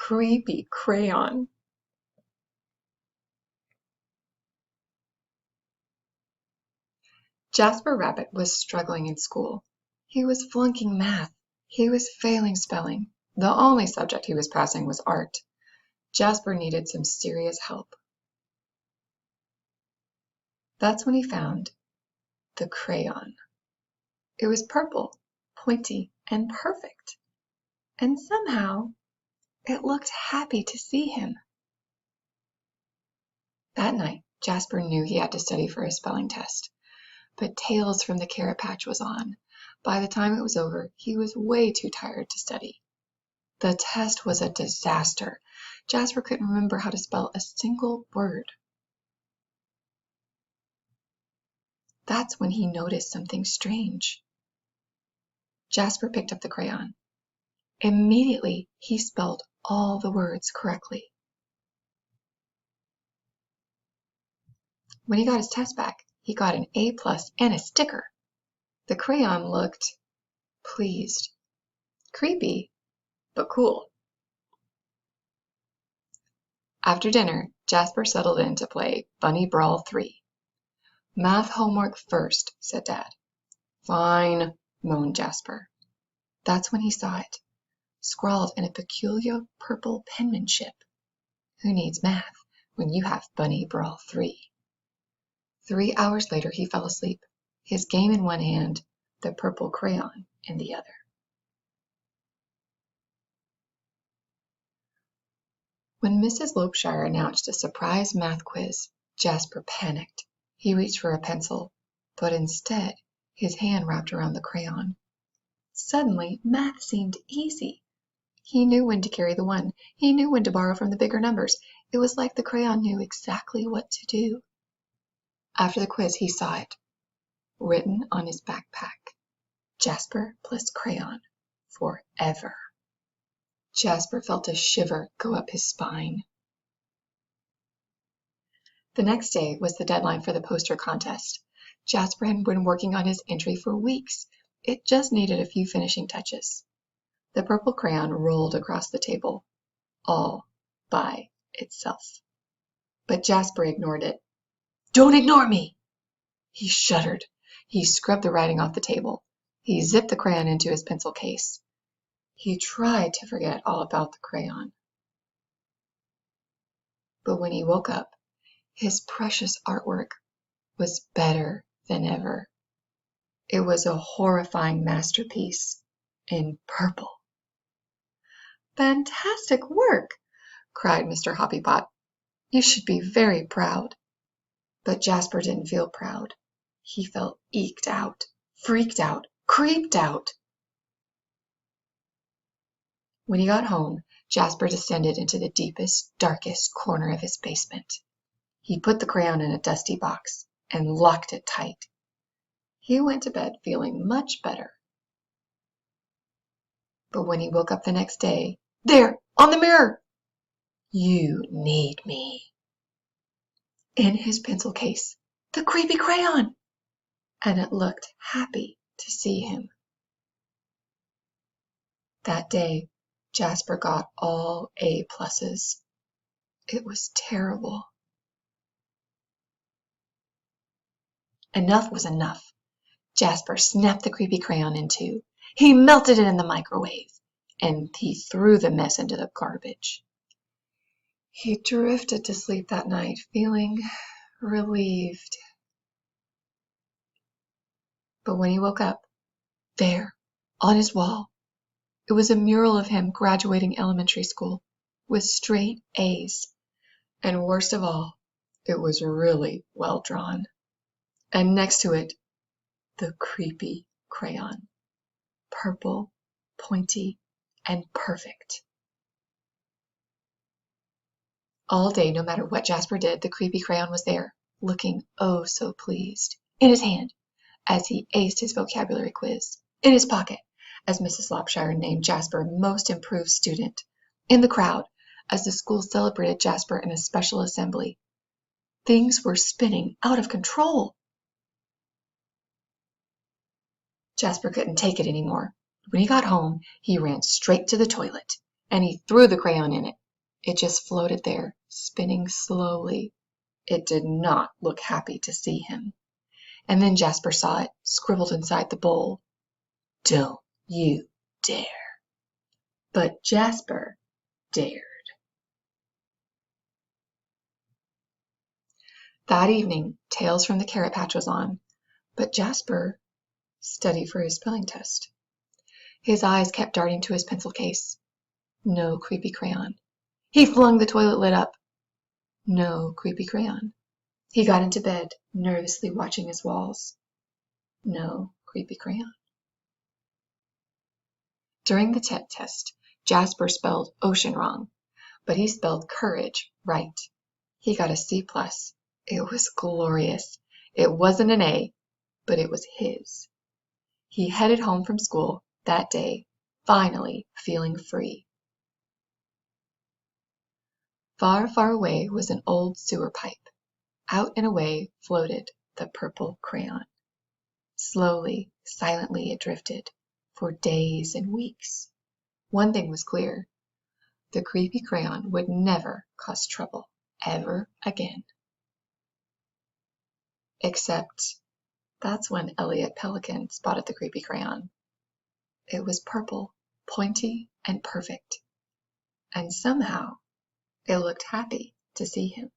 creepy crayon. Jasper Rabbit was struggling in school. He was flunking math. He was failing spelling. The only subject he was passing was art. Jasper needed some serious help. That's when he found the crayon. It was purple, pointy, and perfect. And somehow it looked happy to see him. That night, Jasper knew he had to study for his spelling test. But Tales from the Carrot Patch was on. By the time it was over, he was way too tired to study. The test was a disaster. Jasper couldn't remember how to spell a single word. That's when he noticed something strange. Jasper picked up the crayon. Immediately, he spelled all the words correctly. When he got his test back, he got an A+ and a sticker. The crayon looked pleased. Creepy, but cool. After dinner, Jasper settled in to play Bunny Brawl 3. Math homework first, said Dad. Fine, moaned Jasper. That's when he saw it, scrawled in a peculiar purple penmanship. Who needs math when you have Bunny Brawl 3? 3 hours later, he fell asleep, his game in one hand, the purple crayon in the other. When Mrs. Lopeshire announced a surprise math quiz, Jasper panicked. He reached for a pencil, but instead his hand wrapped around the crayon. Suddenly, math seemed easy. He knew when to carry the one. He knew when to borrow from the bigger numbers. It was like the crayon knew exactly what to do. After the quiz, he saw it, written on his backpack. Jasper plus crayon, forever. Jasper felt a shiver go up his spine. The next day was the deadline for the poster contest. Jasper had been working on his entry for weeks. It just needed a few finishing touches. The purple crayon rolled across the table, all by itself. But Jasper ignored it. "Don't ignore me!" He shuddered. He scrubbed the writing off the table. He zipped the crayon into his pencil case. He tried to forget all about the crayon. But when he woke up, his precious artwork was better than ever. It was a horrifying masterpiece in purple. "Fantastic work!" cried Mr. Hoppypot. "You should be very proud." But Jasper didn't feel proud. He felt eked out, freaked out, creeped out. When he got home, Jasper descended into the deepest, darkest corner of his basement. He put the crayon in a dusty box and locked it tight. He went to bed feeling much better. But when he woke up the next day, there, on the mirror, "You need me." In his pencil case, the creepy crayon, and it looked happy to see him. That day, Jasper got all A+. It was terrible. Enough was enough. Jasper snapped the creepy crayon in two. He melted it in the microwave, and he threw the mess into the garbage. He drifted to sleep that night, feeling relieved. But when he woke up, there, on his wall, it was a mural of him graduating elementary school with straight A's. And worst of all, it was really well drawn. And next to it, the creepy crayon. Purple, pointy, and perfect. All day, no matter what Jasper did, the creepy crayon was there, looking oh so pleased, in his hand, as he aced his vocabulary quiz, in his pocket, as Mrs. Lopeshire named Jasper Most Improved Student, in the crowd, as the school celebrated Jasper in a special assembly. Things were spinning out of control. Jasper couldn't take it anymore. When he got home, he ran straight to the toilet. and he threw the crayon in it. It just floated there, spinning slowly. It did not look happy to see him. And then Jasper saw it, scribbled inside the bowl. "Don't you dare." But Jasper dared. That evening, Tales from the Carrot Patch was on, but Jasper studied for his spelling test. His eyes kept darting to his pencil case. No creepy crayon. He flung the toilet lid up. No creepy crayon. He got into bed, nervously watching his walls. No creepy crayon. During the test, Jasper spelled ocean wrong, but he spelled courage right. He got a C+. It was glorious. It wasn't an A, but it was his. He headed home from school that day, finally feeling free. Far, far away was an old sewer pipe. Out and away floated the purple crayon. Slowly, silently it drifted, for days and weeks. One thing was clear. The creepy crayon would never cause trouble, ever again. Except that's when Elliot Pelican spotted the creepy crayon. It was purple, pointy, and perfect. And somehow it looked happy to see him.